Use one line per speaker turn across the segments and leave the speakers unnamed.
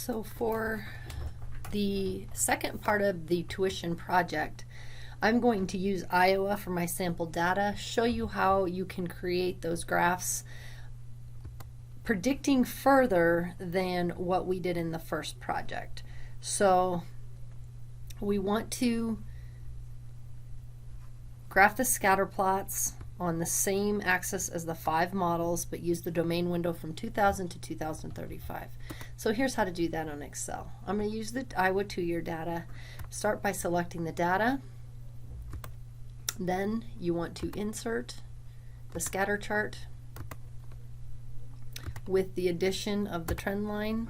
So for the second part of the tuition project, I'm going to use Iowa for my sample data, show you how you can create those graphs predicting further than what we did in the first project. So we want to graph the scatter plots on the same axis as the 5 models, but use the domain window from 2000 to 2035. So here's how to do that on Excel. I'm going to use the Iowa 2-year data. Start by selecting the data. Then you want to insert the scatter chart with the addition of the trend line.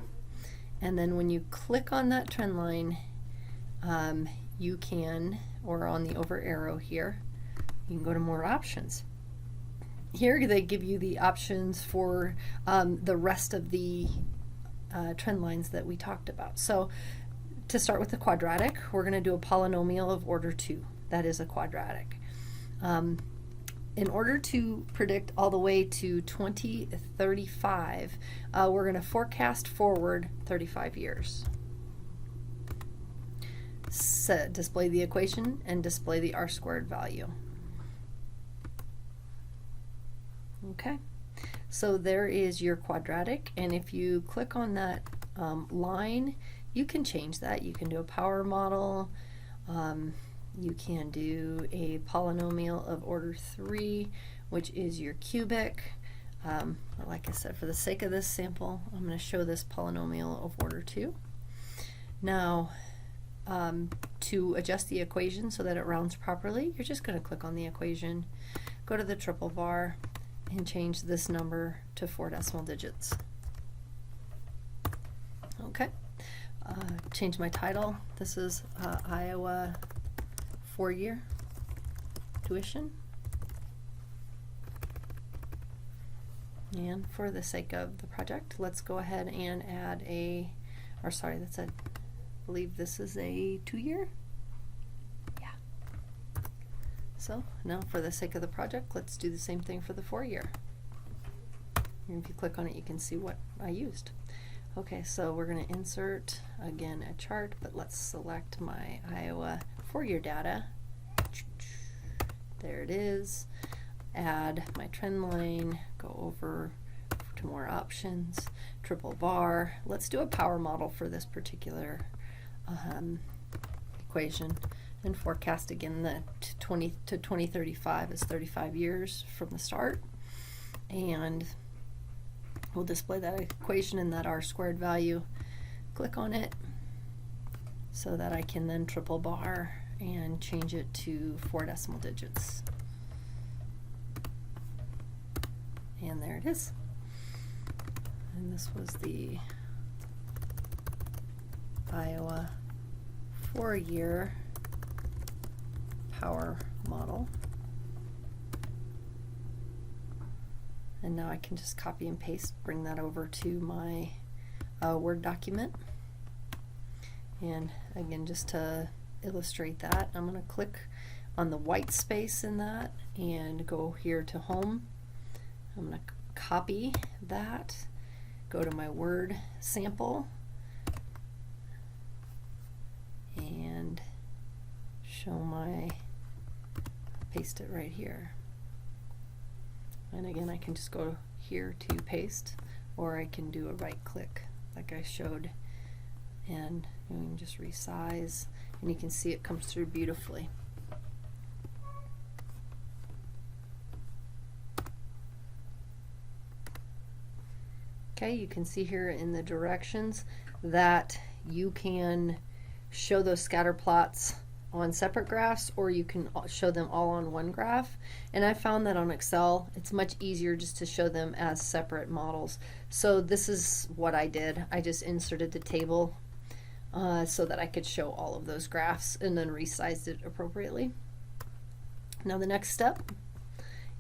And then when you click on that trend line, you can, or on the over arrow here, you can go to more options. Here they give you the options for the rest of the trend lines that we talked about. So to start with the quadratic, we're going to do a polynomial of order 2. That is a quadratic. In order to predict all the way to 2035, we're going to forecast forward 35 years. Display the equation and display the r-squared value. Okay, so there is your quadratic, and if you click on that line, you can change that. You can do a power model, you can do a polynomial of order 3, which is your cubic. Like I said, for the sake of this sample, I'm going to show this polynomial of order 2. Now, to adjust the equation so that it rounds properly, you're just going to click on the equation, go to the triple bar, and change this number to 4 decimal digits. Okay, change my title. This is Iowa 4-year tuition. And for the sake of the project, let's go ahead and add a, or sorry, that's a, I believe this is a 2-year. So now for the sake of the project, let's do the same thing for the 4-year. And if you click on it, you can see what I used. Okay, so we're going to insert, again, a chart, but let's select my Iowa 4-year data. There it is. Add my trend line, go over to more options, triple bar. Let's do a power model for this particular equation. And forecast again the 20 to 2035 is 35 years from the start, and we'll display that equation and that r-squared value. Click on it so that I can then triple bar and change it to 4 decimal digits, and there it is. And this was the Iowa 4-year power model. And now I can just copy and paste, bring that over to my Word document. And again, just to illustrate that, I'm going to click on the white space in that and go here to Home. I'm going to copy that, go to my Word sample, and show my, paste it right here. And again, I can just go here to paste, or I can do a right click like I showed, and you can just resize, and you can see it comes through beautifully. Okay, you can see here in the directions that you can show those scatter plots on separate graphs, or you can show them all on one graph. And I found that on Excel it's much easier just to show them as separate models. So this is what I did. I just inserted the table so that I could show all of those graphs and then resized it appropriately. Now the next step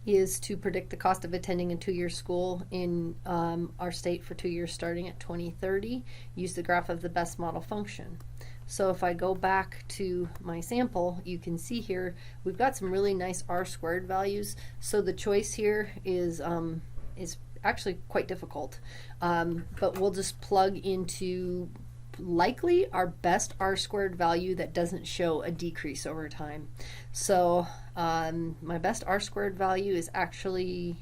is to predict the cost of attending a 2-year school in our state for 2 years starting at 2030. Use the graph of the best model function. So if I go back to my sample, you can see here we've got some really nice r-squared values. So the choice here is actually quite difficult, but we'll just plug into likely our best r-squared value that doesn't show a decrease over time. So my best r-squared value is actually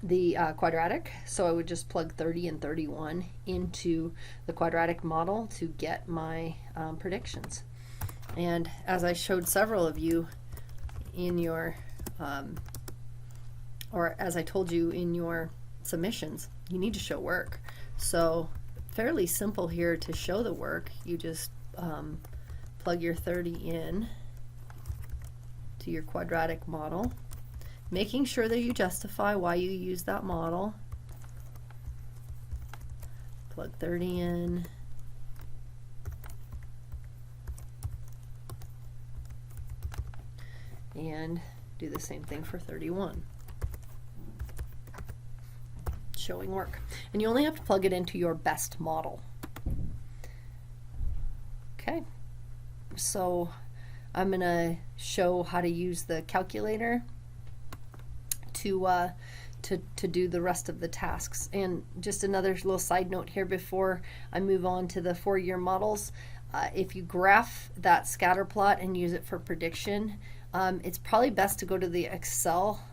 the quadratic, so I would just plug 30 and 31 into the quadratic model to get my predictions. And as I showed several of you in your, or as I told you in your submissions, you need to show work. So fairly simple here to show the work. You just plug your 30 in to your quadratic model, making sure that you justify why you use that model. Plug 30 in. And do the same thing for 31. Showing work. And you only have to plug it into your best model. Okay. So I'm going to show how to use the calculator to do the rest of the tasks. And just another little side note here before I move on to the 4-year models. If you graph that scatter plot and use it for prediction, it's probably best to go to the Excel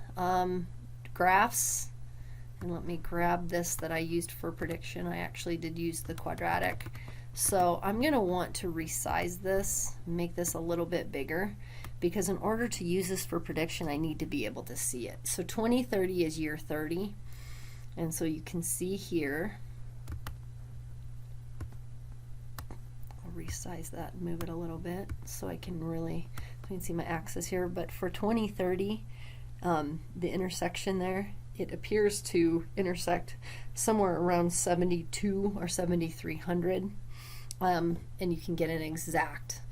graphs. And let me grab this that I used for prediction. I actually did use the quadratic. So I'm going to want to resize this, make this a little bit bigger, because in order to use this for prediction, I need to be able to see it. So 2030 is year 30. And so you can see here, I'll resize that and move it a little bit so I can really, you can see my axis here. But for 2030, the intersection there, it appears to intersect somewhere around 72 or 7300, and you can get an exact.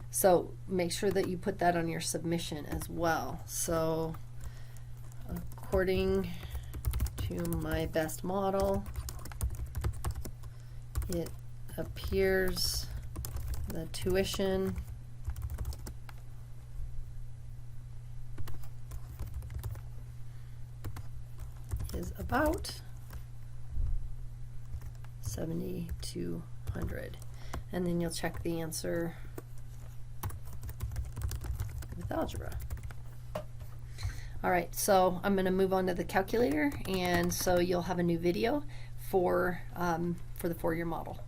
So make sure that you put that on your submission as well. So according to my best model, it appears the tuition is about 7,200, and then you'll check the answer with algebra. All right, so I'm going to move on to the calculator, and so you'll have a new video for the 4-year model.